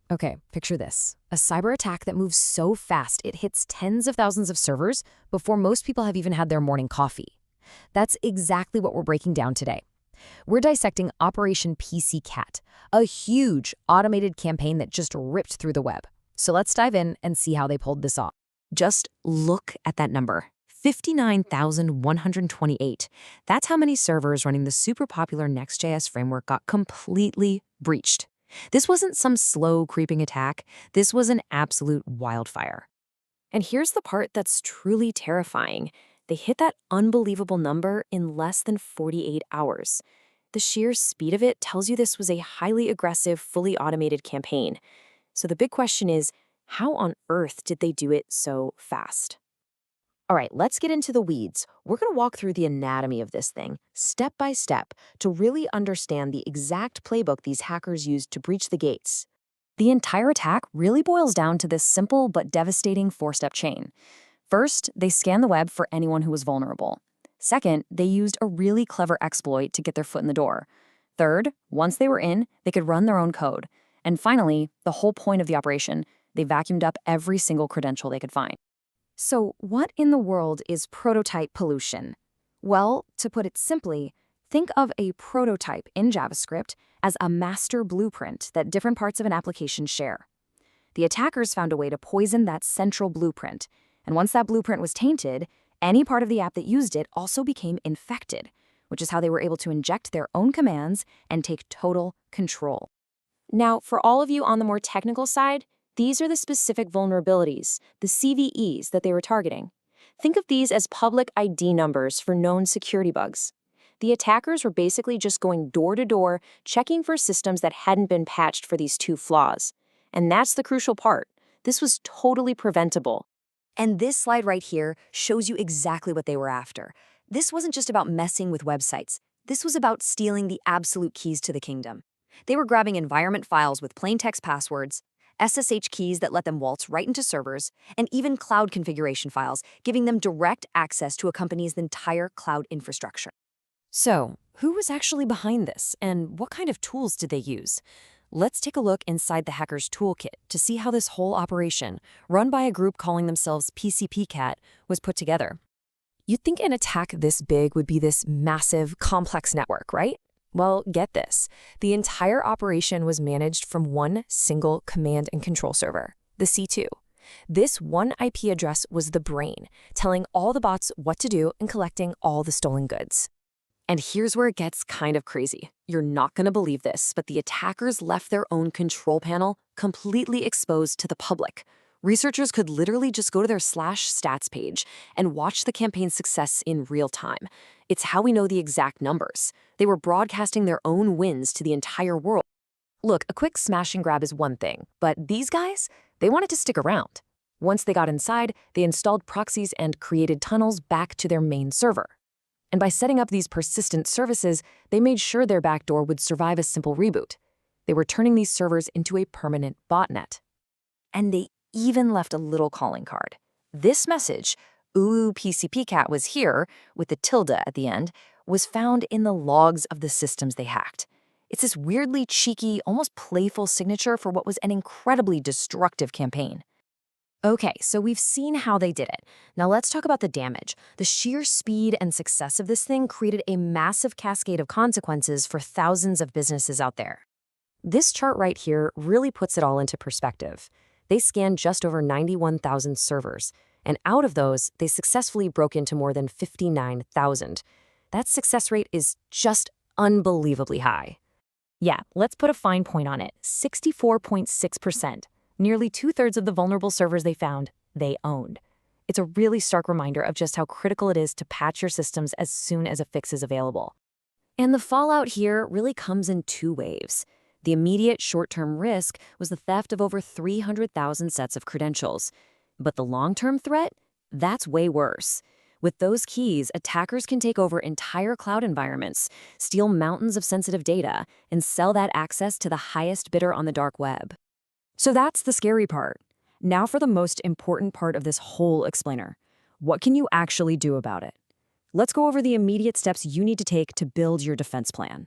Okay, picture this. A cyber attack that moves so fast it hits tens of thousands of servers before most people have even had their morning coffee. That's exactly what we're breaking down today. We're dissecting Operation PCPcat, a huge automated campaign that just ripped through the web. So let's dive in and see how they pulled this off. Just look at that number. 59,128. That's how many servers running the super popular Next.js framework got completely breached. This wasn't some slow creeping attack. This was an absolute wildfire. And here's the part that's truly terrifying. They hit that unbelievable number in less than 48 hours. The sheer speed of it tells you this was a highly aggressive, fully automated campaign. So the big question is, how on earth did they do it so fast? All right, let's get into the weeds. We're going to walk through the anatomy of this thing, step by step, to really understand the exact playbook these hackers used to breach the gates. The entire attack really boils down to this simple but devastating four-step chain. First, they scanned the web for anyone who was vulnerable. Second, they used a really clever exploit to get their foot in the door. Third, once they were in, they could run their own code. And finally, the whole point of the operation, they vacuumed up every single credential they could find. So what in the world is prototype pollution? Well, to put it simply, think of a prototype in JavaScript as a master blueprint that different parts of an application share. The attackers found a way to poison that central blueprint, and once that blueprint was tainted, any part of the app that used it also became infected, which is how they were able to inject their own commands and take total control. Now, for all of you on the more technical side, these are the specific vulnerabilities, the CVEs that they were targeting. Think of these as public ID numbers for known security bugs. The attackers were basically just going door to door, checking for systems that hadn't been patched for these two flaws. And that's the crucial part. This was totally preventable. And this slide right here shows you exactly what they were after. This wasn't just about messing with websites. This was about stealing the absolute keys to the kingdom. They were grabbing environment files with plain text passwords, SSH keys that let them waltz right into servers, and even cloud configuration files, giving them direct access to a company's entire cloud infrastructure. So, who was actually behind this, and what kind of tools did they use? Let's take a look inside the hacker's toolkit to see how this whole operation, run by a group calling themselves PCPcat, was put together. You'd think an attack this big would be this massive, complex network, right? Well, get this. The entire operation was managed from one single command and control server, the C2. This one IP address was the brain, telling all the bots what to do and collecting all the stolen goods. And here's where it gets kind of crazy. You're not going to believe this, but the attackers left their own control panel completely exposed to the public. Researchers could literally just go to their /stats page and watch the campaign's success in real time. It's how we know the exact numbers. They were broadcasting their own wins to the entire world. Look, a quick smash and grab is one thing, but these guys, they wanted to stick around. Once they got inside, they installed proxies and created tunnels back to their main server. And by setting up these persistent services, they made sure their backdoor would survive a simple reboot. They were turning these servers into a permanent botnet. And they even left a little calling card. This message, "Ooh, PCPcat was here," with the tilde at the end, was found in the logs of the systems they hacked. It's this weirdly cheeky, almost playful signature for what was an incredibly destructive campaign. Okay, so we've seen how they did it. Now let's talk about the damage. The sheer speed and success of this thing created a massive cascade of consequences for thousands of businesses out there. This chart right here really puts it all into perspective. They scanned just over 91,000 servers, and out of those, they successfully broke into more than 59,000. That success rate is just unbelievably high. Yeah, let's put a fine point on it, 64.6%. Nearly 2/3 of the vulnerable servers they found, they owned. It's a really stark reminder of just how critical it is to patch your systems as soon as a fix is available. And the fallout here really comes in two waves. The immediate short-term risk was the theft of over 300,000 sets of credentials. But the long-term threat? That's way worse. With those keys, attackers can take over entire cloud environments, steal mountains of sensitive data, and sell that access to the highest bidder on the dark web. So that's the scary part. Now for the most important part of this whole explainer. What can you actually do about it? Let's go over the immediate steps you need to take to build your defense plan.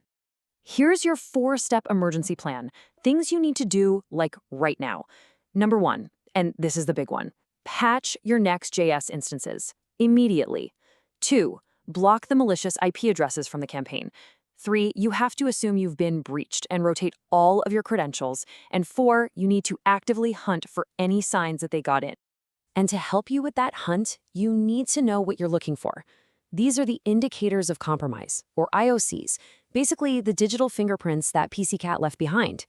Here's your 4-step emergency plan. Things you need to do, like right now. Number 1, and this is the big one, patch your Next.js instances immediately. 2, block the malicious IP addresses from the campaign. 3, you have to assume you've been breached and rotate all of your credentials. And 4, you need to actively hunt for any signs that they got in. And to help you with that hunt, you need to know what you're looking for. These are the indicators of compromise, or IOCs, basically the digital fingerprints that PCPcat left behind.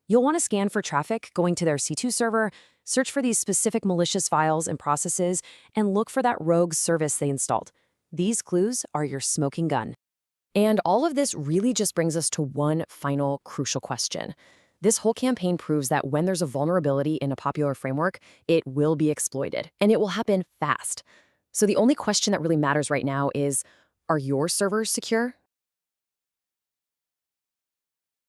You'll want to scan for traffic going to their C2 server, search for these specific malicious files and processes, and look for that rogue service they installed. These clues are your smoking gun. And all of this really just brings us to one final crucial question. This whole campaign proves that when there's a vulnerability in a popular framework, it will be exploited, and it will happen fast. So the only question that really matters right now is, are your servers secure?